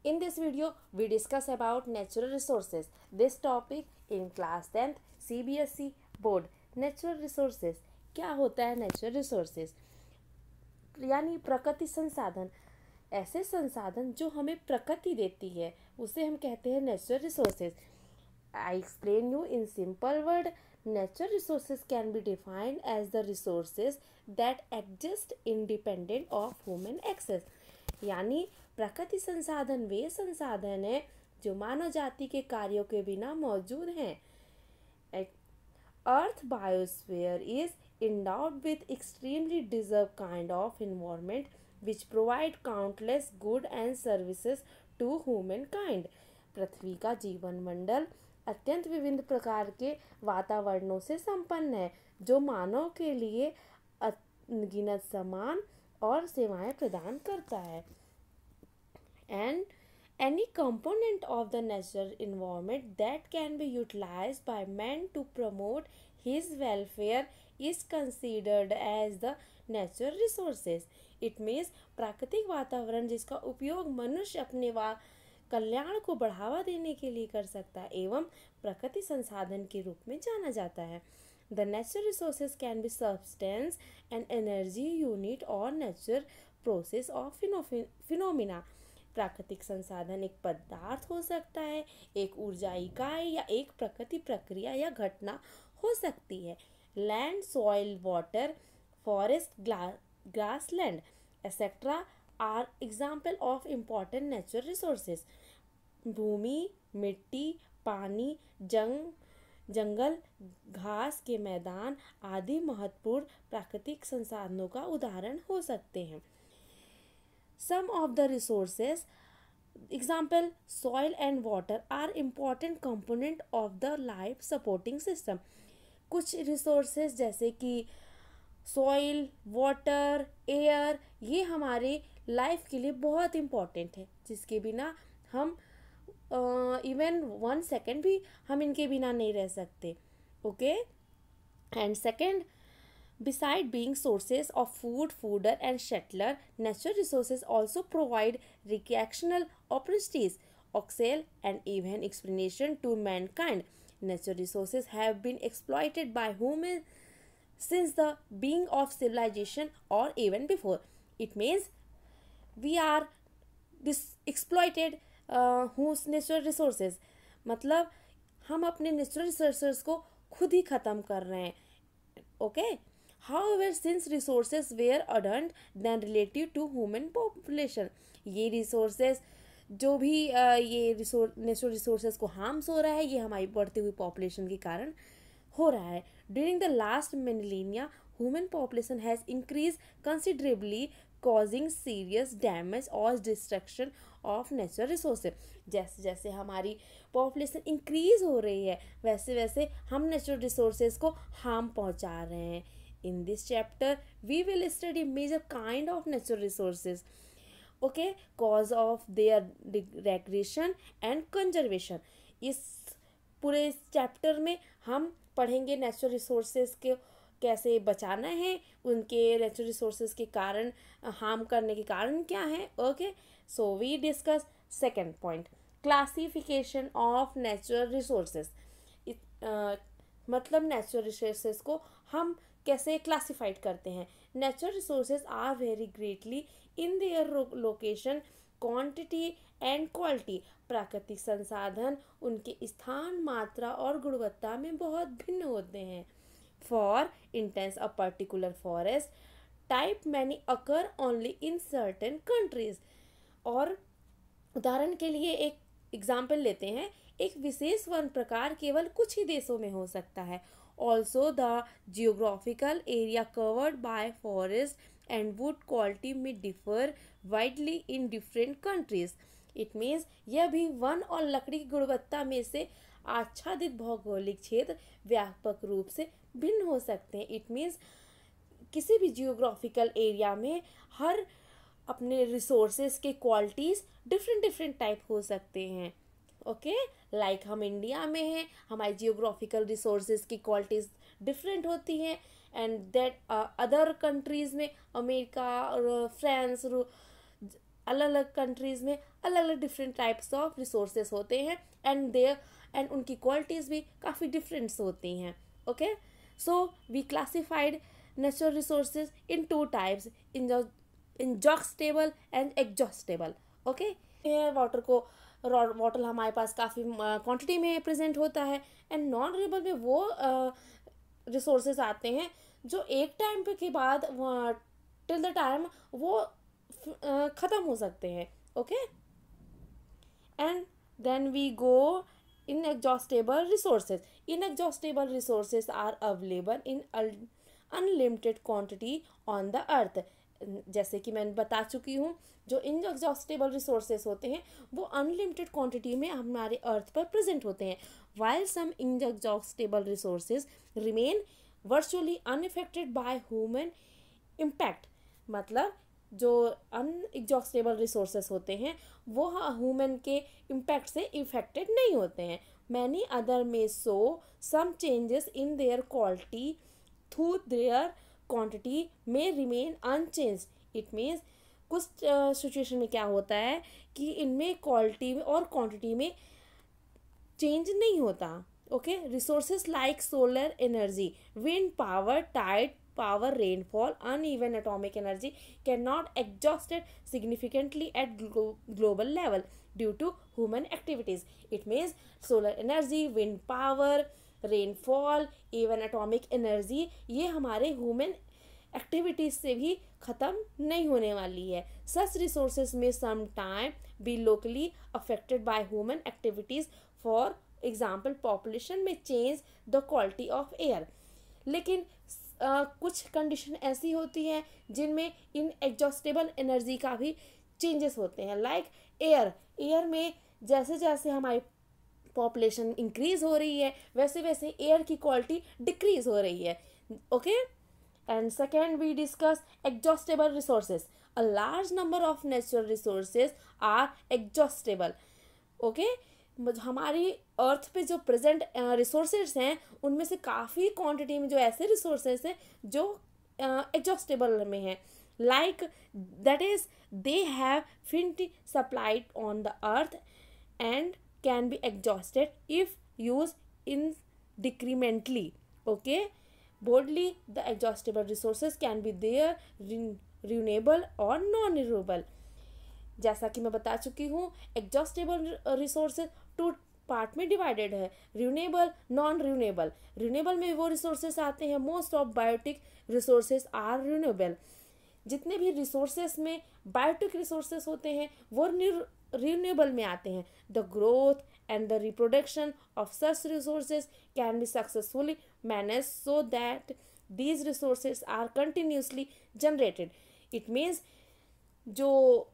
In this video, we discuss about natural resources. This topic in class 10th CBSE board. Natural resources क्या होता है? Natural resources यानी प्रकृति संसाधन, ऐसे संसाधन जो हमें प्रकृति देती है उसे हम कहते हैं natural resources. I explain you in simple word. Natural resources can be defined as the resources that exist independent of human access. यानी प्राकृतिक संसाधन वे संसाधन हैं जो मानव जाति के कार्यों के बिना मौजूद हैं. Earth biosphere is endowed with extremely deserved kind of environment which provide countless good and services to humankind. पृथ्वी का जीवन मंडल अत्यंत विभिन्न प्रकार के वातावरणों से संपन्न है जो मानव के लिए अनगिनत सामान और सेवाएं प्रदान करता है. And any component of the natural environment that can be utilized by man to promote his welfare is considered as the natural resources. It means प्राकृतिक वातावरण जिसका उपयोग मनुष्य अपने कल्याण को बढ़ावा देने के लिए कर सकता है एवं प्राकृतिक संसाधन के रूप में जाना जाता है. The natural resources can be substance, an energy unit or natural process of phenomena. प्राकृतिक संसाधन एक पदार्थ हो सकता है, एक ऊर्जा इकाई या एक प्रकृति प्रक्रिया या घटना हो सकती है. Land, soil, water, forest, grassland etcetera are example of important natural resources. भूमि, मिट्टी, पानी, जंगल, घास के मैदान आदि महत्वपूर्ण प्राकृतिक संसाधनों का उदाहरण हो सकते हैं. Some of the resources, example soil and water, are important component of the life supporting system. कुछ resources जैसे कि soil, water, air ये हमारे लाइफ के लिए बहुत इम्पॉर्टेंट है जिसके बिना हम इवन 1 सेकेंड भी हम इनके बिना नहीं रह सकते. Okay. And second, beside being sources of food, fodder and shelter, natural resources also provide recreational opportunities, oxygen and even explanation to mankind. Natural resources have been exploited by humans since the beginning of civilization or even before. It means we are exploited whose natural resources, मतलब हम अपने natural resources को खुद ही ख़त्म कर रहे हैं. Okay. However, since resources were abundant than relative to human population, ये resources जो भी ये नेचुरल रिसोर्सेज को हार्म्स हो रहा है ये हमारी बढ़ती हुई पॉपुलेशन के कारण हो रहा है. During the last millennia human population has increase considerably causing serious damage और डिस्ट्रक्शन ऑफ नेचुरल रिसोर्सेज. जैसे जैसे हमारी पॉपुलेशन इंक्रीज हो रही है वैसे वैसे हम नेचुरल रिसोर्सेज को हार्म पहुंचा रहे हैं. In this chapter, we will study major kind of natural resources. Okay, cause of their degradation and conservation. इस पूरे चैप्टर में हम पढ़ेंगे नेचुरल रिसोर्सेज के कैसे बचाना है, उनके नेचुरल रिसोर्सेज के कारण हार्म करने के कारण क्या है. Okay. So we discuss second point, classification of natural resources. मतलब नेचुरल रिसोर्सेज को हम कैसे क्लासिफाइड करते हैं. Natural resources are vary greatly in their location, quantity and quality. प्राकृतिक संसाधन उनके स्थान, मात्रा और गुणवत्ता में बहुत भिन्न होते हैं. For instance a particular forest type many occur only in certain countries. और उदाहरण के लिए एक एग्जाम्पल लेते हैं, एक विशेष वन प्रकार केवल कुछ ही देशों में हो सकता है. Also, the geographical area covered by forest and wood quality may differ widely in different countries. It means यह भी वन और लकड़ी की गुणवत्ता में से आच्छादित भौगोलिक क्षेत्र व्यापक रूप से भिन्न हो सकते हैं. It means किसी भी जियोग्राफिकल एरिया में हर अपने रिसोर्सेज के क्वालिटीज़ डिफरेंट टाइप हो सकते हैं. ओके. लाइक हम इंडिया में हैं, हमारी जियोग्राफिकल रिसोर्सेज की क्वालिटीज़ डिफरेंट होती हैं एंड दैट अदर कंट्रीज़ में अमेरिका, फ्रांस, अलग अलग कंट्रीज़ में अलग अलग डिफरेंट टाइप्स ऑफ रिसोर्सेज होते हैं, एंड उनकी क्वालिटीज़ भी काफ़ी डिफरेंट्स होती हैं. Okay, so we classified natural resources into types, inexhaustible and exhaustible. Okay, water हमारे पास काफ़ी क्वांटिटी में प्रेजेंट होता है, एंड नॉन रिन्यूएबल में वो रिसोर्सेज आते हैं जो एक टाइम के बाद टिल द टाइम वो ख़त्म हो सकते हैं. Okay, and then we go inexhaustible resources. Inexhaustible resources are available in unlimited quantity on the earth. जैसे कि मैंने बता चुकी हूँ, जो इनएग्जॉस्टेबल रिसोर्सेज होते हैं वो अनलिमिटेड क्वांटिटी में हमारे अर्थ पर प्रेजेंट होते हैं. While some inexhaustible resources remain virtually unaffected by human impact. मतलब जो अनएग्जॉस्टेबल रिसोर्सेस होते हैं वो ह्यूमन के इम्पैक्ट से इफेक्टेड नहीं होते हैं. Many other may so some changes in their quality through their quantity may remain unchange. It means कुछ सिचुएशन में क्या होता है कि इनमें क्वालिटी में और क्वांटिटी में चेंज नहीं होता. Okay, resources like solar energy, wind power, tide power, rainfall, uneven atomic energy cannot exhausted significantly at global level due to human activities. It means solar energy, wind power, rainfall, even atomic energy ये हमारे human activities से भी ख़त्म नहीं होने वाली है. Such resources may sometime be locally affected by human activities. For example, population may change the quality of air. लेकिन कुछ कंडीशन ऐसी होती हैं जिनमें इन एग्जॉस्टेबल एनर्जी का भी चेंजेस होते हैं. लाइक एयर में जैसे जैसे हमारी पॉपुलेशन इंक्रीज हो रही है वैसे वैसे एयर की क्वालिटी डिक्रीज हो रही है. Okay, and second we discuss exhaustible resources. A large number of natural resources are exhaustible. Okay, हमारी अर्थ पे जो प्रेजेंट रिसोर्सेज हैं उनमें से काफ़ी क्वांटिटी में जो ऐसे रिसोर्सेज हैं जो एग्जॉस्टेबल में हैं. Like that is they have finite supplied on the earth and can be exhausted if use in decrementally. Okay, boldly the exhaustible resources can be their renewable or non renewable. जैसा कि मैं बता चुकी हूँ, exhaustible resources two part में divided है, renewable, non renewable. Renewable में वो रिसोर्सेज आते हैं, most of biotic resources are renewable. जितने भी रिसोर्सेज में बायोटिक रिसोर्सेज होते हैं वो रिन्यूएबल में आते हैं. The growth and the reproduction of such resources can be successfully manage so that these resources are continuously generated. It means जो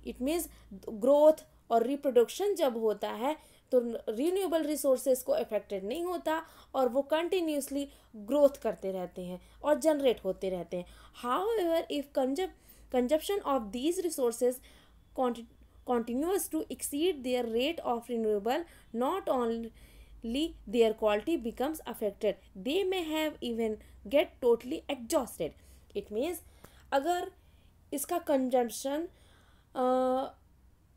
इट मीन्स ग्रोथ और रिप्रोडक्शन जब होता है तो रिन्यूएबल रिसोर्सेज को अफेक्टेड नहीं होता और वो कंटिन्यूसली ग्रोथ करते रहते हैं और जनरेट होते रहते हैं. However if consumption of these resources continues to exceed their rate of renewable, not only their quality becomes affected, they may have even get totally exhausted. It means अगर इसका consumption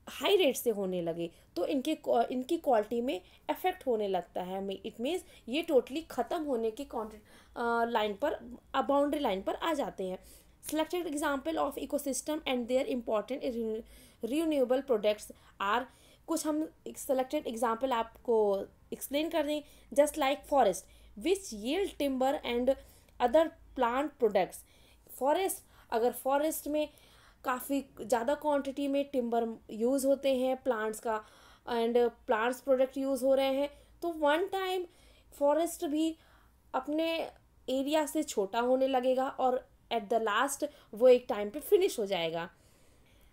high rate से होने लगे तो इनकी quality में affect होने लगता है. इट मीन्स ये टोटली ख़त्म होने की लाइन पर, बाउंड्री लाइन पर आ जाते हैं. Selected example of ecosystem and their important renewable products are. कुछ हम सेलेक्टेड एग्जाम्पल आपको एक्सप्लेन कर दें. Just like forest which yield timber and other plant products. अगर फॉरेस्ट में काफ़ी ज़्यादा क्वांटिटी में टिम्बर यूज़ होते हैं प्लांट्स का एंड प्लांट्स प्रोडक्ट यूज़ हो रहे हैं तो वन टाइम फॉरेस्ट भी अपने एरिया से छोटा होने लगेगा और एट द लास्ट वो एक टाइम पे फिनिश हो जाएगा.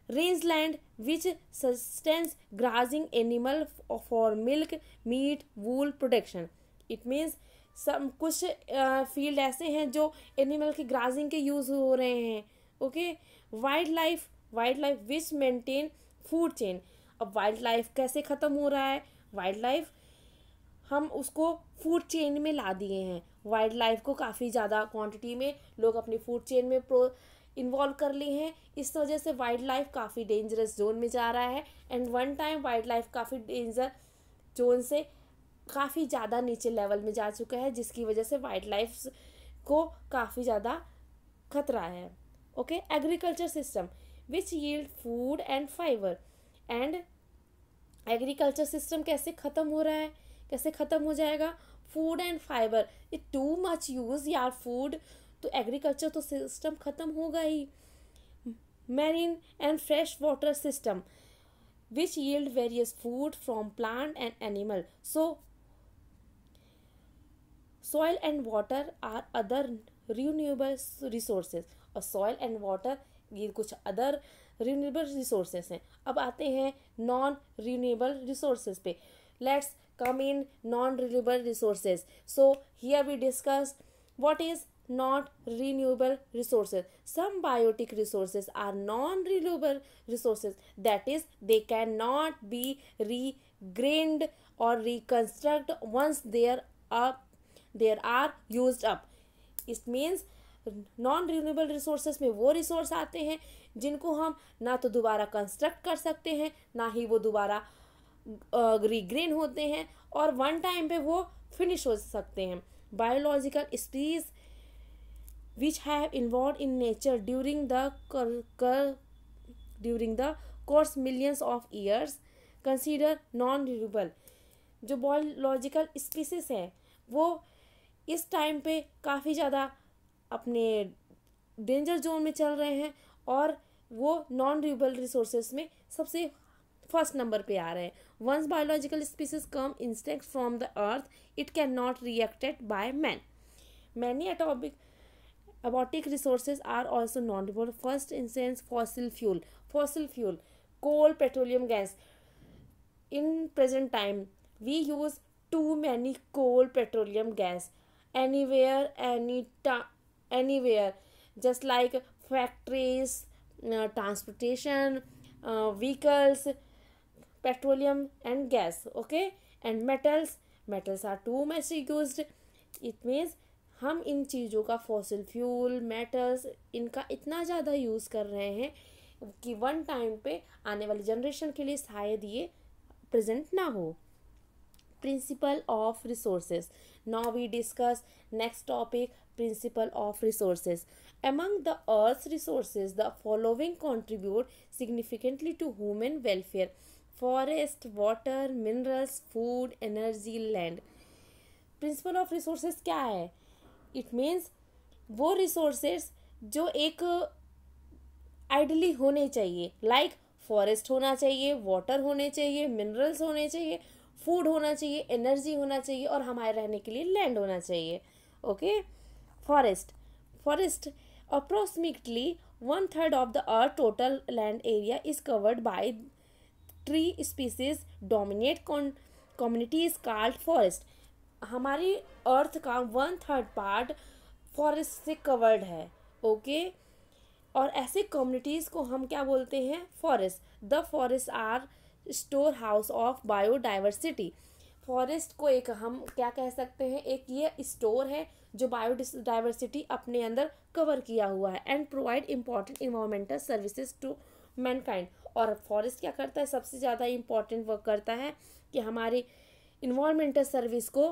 Rangeland which sustains grazing animal for milk, meat, wool production. It means सब कुछ फील्ड ऐसे हैं जो एनिमल के ग्राजिंग के यूज़ हो रहे हैं. Okay, wild life which maintain food chain. अब वाइल्ड लाइफ कैसे ख़त्म हो रहा है? वाइल्ड लाइफ हम उसको फूड चेन में ला दिए हैं. वाइल्ड लाइफ को काफ़ी ज़्यादा क्वांटिटी में लोग अपनी फूड चेन में इन्वॉल्व कर ली हैं। इस वजह से वाइल्ड लाइफ काफ़ी डेंजरस जोन में जा रहा है, and one time wild life काफ़ी डेंजर जोन से काफ़ी ज़्यादा नीचे लेवल में जा चुका है, जिसकी वजह से वाइल्ड लाइफ को काफ़ी ज़्यादा खतरा है। Okay, agriculture system which yield food and fibre, and agriculture system कैसे ख़त्म हो रहा है, कैसे ख़त्म हो जाएगा? Food and fibre, it too much use यार फूड, तो एग्रीकल्चर तो सिस्टम ख़त्म होगा ही। Marine and fresh water system which yield various food from plant and animal, so soil and water are other renewable resources, और soil and water ये कुछ other renewable resources हैं। अब आते हैं नॉन renewable resources पे। Let's come in non renewable resources. So here we discuss what is not renewable resources. Some biotic resources are non renewable resources, that is they cannot be regained or reconstruct once there are used up. It means non renewable resources में वो resource आते हैं जिनको हम ना तो दोबारा construct कर सकते हैं, ना ही वो दोबारा रिग्रेन होते हैं, और वन टाइम पे वो फिनिश हो सकते हैं। Biological species which have involve in nature during the course millions of years consider non renewable. जो बायोलॉजिकल स्पीसीज है वो इस टाइम पे काफ़ी ज़्यादा अपने डेंजर जोन में चल रहे हैं, और वो नॉन रिन्यूएबल रिसोर्सेज में सबसे फर्स्ट नंबर पे आ रहे हैं। Once biological species come extinct from the earth, it can not reacted by man. Many abiotic resources are also non renewable. First instance fossil fuel, coal, petroleum gas. In present time we use too many coal, petroleum gas anywhere, anywhere, just like factories, transportation, vehicles, petroleum and gas. Okay, and metals are too much used. It means हम इन चीज़ों का fossil fuel, metals, इनका इतना ज़्यादा use कर रहे हैं कि वन टाइम पे आने वाली जनरेशन के लिए शायद ये प्रेजेंट ना हो। Principle of resources. Now we discuss next topic, principle of resources. Among the earth resources the following contribute significantly to human welfare: forest, water, minerals, food, energy, land. Principle of resources क्या है? It means वो resources जो एक ideally होने चाहिए, like forest होना चाहिए, water होने चाहिए, मिनरल्स होने चाहिए, फूड होना चाहिए, एनर्जी होना चाहिए, और हमारे रहने के लिए लैंड होना चाहिए। Okay, forest approximately 1/3 of the earth total land area is covered by tree species dominate communities called forest. हमारी अर्थ का 1/3 पार्ट फॉरेस्ट से कवर्ड है। ओके, और ऐसे कम्युनिटीज़ को हम क्या बोलते हैं? Forest. The forest are storehouse of biodiversity. Forest को एक हम क्या कह सकते हैं? एक ये स्टोर है जो बायोडाइवर्सिटी अपने अंदर कवर किया हुआ है, and provide important environmental services to mankind. और फॉरेस्ट क्या करता है? सबसे ज़्यादा इम्पॉर्टेंट वर्क करता है कि हमारी इन्वायरमेंटल सर्विस को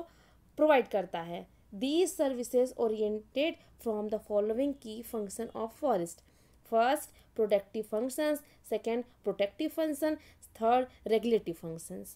प्रोवाइड करता है। These services oriented from the following key function of forest: first, productive functions; second, protective function; third, regulative functions.